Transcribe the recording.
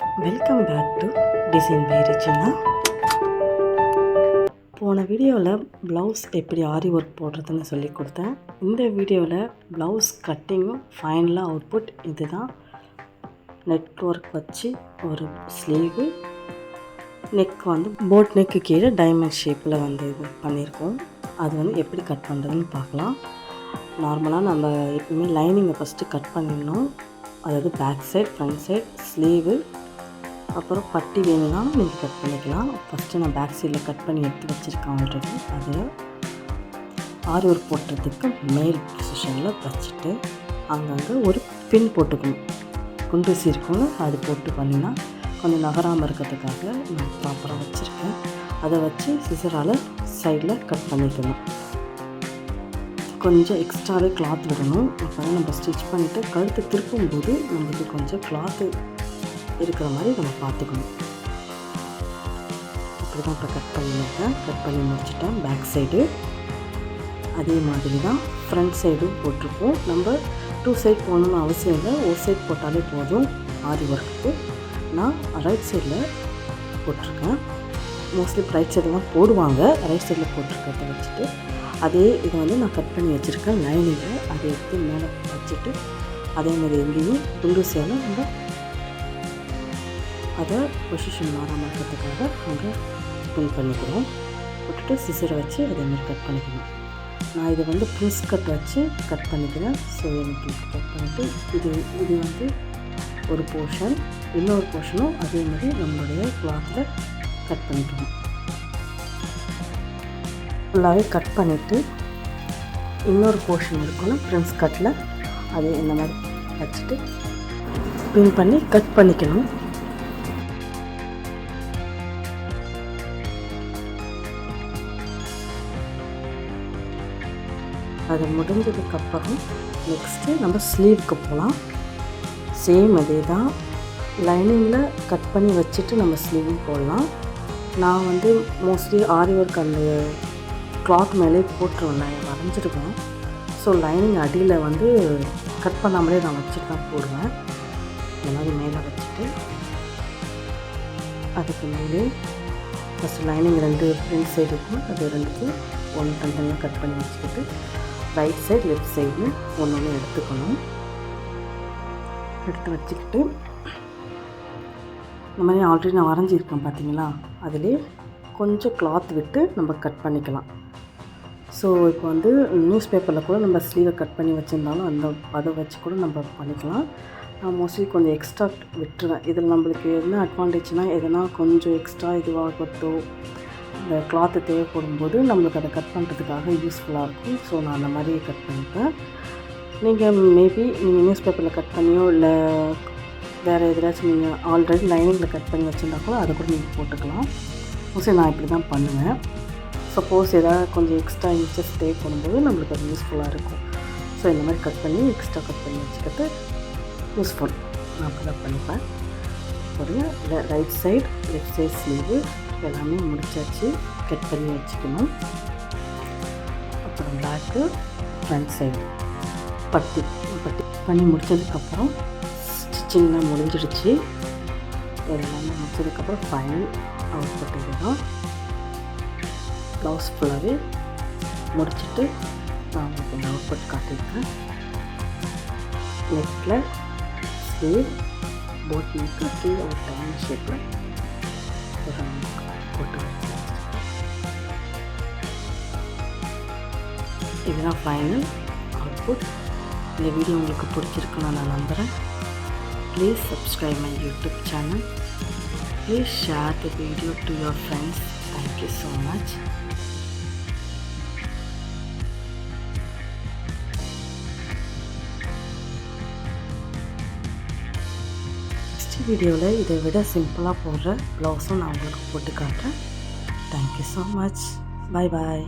Welcome back to design by Regina. போன வீடியோவில் blouse எப்படி ஆரி ஒர்க் போடுறதுன்னு சொல்லி கொடுத்தேன். இந்த வீடியோவில் ப்ளவுஸ் கட்டிங்கும் ஃபைனலாக அவுட்புட் இது தான். நெட் ஒர்க் வச்சு ஒரு ஸ்லீவு, நெக் வந்து போட் நெக்கு கீழே டைமண்ட் ஷேப்பில் வந்து இது பண்ணியிருக்கோம். அது வந்து எப்படி கட் பண்ணுறதுன்னு பார்க்கலாம். நார்மலாக நம்ம எப்பவுமே லைனிங்கை ஃபஸ்ட்டு கட் பண்ணிடணும். அதாவது back side, front side, sleeve, அப்புறம் பட்டி வேணும்னா நீங்கள் கட் பண்ணிக்கலாம். ஃபஸ்ட்டு நான் பேக் சைடில் கட் பண்ணி எடுத்து வச்சுருக்கேன் ஆல்ரெடி. அதில் ஆரி ஒர்க் போட்டுறதுக்கு மேல் பொசிஷனில் வச்சுட்டு அங்கங்கே ஒரு பின் போட்டுக்கணும். குண்டூசி இருக்கும்ல, அது போட்டு பண்ணினா கொஞ்சம் நகராமல் இருக்கிறதுக்காக நான் ப்ராப்பராக வச்சுருக்கேன். அதை வச்சு சிசரால் சைடில் கட் பண்ணிக்கணும். கொஞ்சம் எக்ஸ்ட்ராவே கிளாத் விடணும். அப்போ தான் நம்ம ஸ்டிச் பண்ணிவிட்டு கழுத்து திருப்பும்போது நம்மளுக்கு கொஞ்சம் கிளாத்து இருக்கிற மாதிரி நம்ம பார்த்துக்கணும். அப்படி தான் இப்போ கட் பண்ணி முடிச்சிட்டேன். பேக் சைடு அதே மாதிரி தான் ஃப்ரண்ட் சைடும் போட்டிருப்போம். நம்ம 2 சைட் போகணுன்னு அவசியம் இல்லை, ஒரு சைட் போட்டாலே போதும். ஆரி ஒர்க்குக்கு நான் ரைட் சைடில் போட்டிருக்கேன். மோஸ்ட்லி ரைட் சைடில் தான் போடுவாங்க. ரைட் சைடில் போட்டிருக்கிறத வச்சுட்டு அதே இதை வந்து நான் கட் பண்ணி வச்சுருக்கேன் லைனிங்கில். அதை எடுத்து மேலே வச்சுட்டு அதே மாதிரி எங்கேயும் குண்டூசியால் நம்ம அதை பொசிஷன் மாறாமல் இருக்கிறதுக்காக அங்கே பின் பண்ணிக்கிறோம். போட்டுட்டு சிசரை வச்சு அதேமாதிரி கட் பண்ணிக்கணும். நான் இதை வந்து ப்ரின்ஸ் கட் வச்சு கட் பண்ணிக்கிறேன். ஸோ எனக்கு கட் பண்ணிவிட்டு இது வந்து ஒரு போர்ஷன், இன்னொரு போர்ஷனும் அதே மாதிரி நம்மளுடைய கிளாத்தில் கட் பண்ணிக்கணும். ஃபுல்லாகவே கட் பண்ணிவிட்டு இன்னொரு போர்ஷன் இருக்கணும் ப்ரின்ஸ் கட்டில், அது இந்த மாதிரி வச்சுட்டு பின் பண்ணி கட் பண்ணிக்கணும். அது முடிஞ்சதுக்கப்புறம் நெக்ஸ்ட்டு நம்ம ஸ்லீவ்க்கு போகலாம். சேம் அதே தான், லைனிங்கில் கட் பண்ணி வச்சுட்டு நம்ம ஸ்லீவும் போடலாம். நான் வந்து மோஸ்ட்லி ஆரி ஒர்க் அந்த கிளாத் மேலே போட்டுருவேன், நான் வரைஞ்சிருக்கேன். ஸோ லைனிங் அடியில் வந்து கட் பண்ணாமலே நான் வச்சுட்டு தான் போடுவேன். இந்த மாதிரி மேலே வச்சுட்டு அதுக்கு மேலே ஃபஸ்ட்டு லைனிங் 2 ஃப்ரண்ட் சைடு இருக்கும், அது 2க்கு ஒன்று தனியாக கட் பண்ணி வச்சுக்கிட்டு ரைட் சைடு லெஃப்ட் சைடு ஒன்று எடுத்துக்கணும். எடுத்து வச்சுக்கிட்டு இந்த மாதிரி ஆல்ரெடி நான் வரைஞ்சிருக்கேன் பார்த்தீங்களா, அதிலே கொஞ்சம் கிளாத் விட்டு நம்ம கட் பண்ணிக்கலாம். ஸோ இப்போ வந்து நியூஸ் பேப்பரில் கூட நம்ம ஸ்லீவை கட் பண்ணி வச்சுருந்தாலும் அதை வச்சு கூட நம்ம பண்ணிக்கலாம். நான் மோஸ்ட்லி கொஞ்சம் எக்ஸ்ட்ரா விட்டுருவேன். இதில் நம்மளுக்கு என்ன அட்வான்டேஜ்னால், எதனா கொஞ்சம் எக்ஸ்ட்ரா இதுவாகட்டும், இந்த கிளாத்து தேவைப்படும் போது நம்மளுக்கு அதை கட் பண்ணுறதுக்காக யூஸ்ஃபுல்லாக இருக்கும். ஸோ நான் அந்த மாதிரி கட் பண்ணிப்பேன். நீங்கள் மேபி நீங்கள் நியூஸ் பேப்பரில் கட் பண்ணியோ இல்லை வேறு எதாச்சும் நீங்கள் ஆல்ரெடி லைனிங்கில் கட் பண்ணி வச்சுருந்தா கூட அதை கூட நீங்கள் போட்டுக்கலாம். மோஸ்ட்லி நான் இப்படி தான் பண்ணுவேன். சப்போஸ் எதாவது கொஞ்சம் எக்ஸ்ட்ரா இன்ச்சஸ் தேவைப்படும்போது நம்மளுக்கு அது யூஸ்ஃபுல்லாக இருக்கும். ஸோ இந்த மாதிரி கட் பண்ணி எக்ஸ்ட்ரா கட் பண்ணி வச்சுக்கிறது யூஸ்ஃபுல். நான் அப்படி தான் பண்ணிப்பேன். ஒரு right side left side sleeve எல்லாமே முடிச்சாச்சு, கட் பண்ணி வச்சுக்கணும். அப்புறம் பேக்கு, ஃப்ரண்ட் சைடு பட்டி பண்ணி முடித்ததுக்கப்புறம் ஸ்டிச்சிங்லாம் முடிஞ்சிடுச்சு. எல்லாமே முடிச்சதுக்கப்புறம் ஃபைனல் அவுட்புட் இது தான். ப்ளவுஸ் ஃபுல்லாகவே முடிச்சுட்டு நான் உங்களுக்கு இந்த அவுட்புட் காட்டியிருக்கேன். நெக்கில் ஸ்லீவ், போட் நெக்கு கீழே ஒரு டைமண்ட் ஷேப்பில் போட்டு இதுதான் ஃபைனல் அவுட்புட். இந்த வீடியோ உங்களுக்கு பிடிச்சிருக்குன்னு நான் நம்புகிறேன். Please subscribe my YouTube channel. Please share the video to your friends. Thank you so much. Next வீடியோவில் இதை விட சிம்பிளாக போடுற ப்ளவுஸும் நான் உங்களுக்கு போட்டு காட்டுறேன். Thank you so much. பாய் பாய்.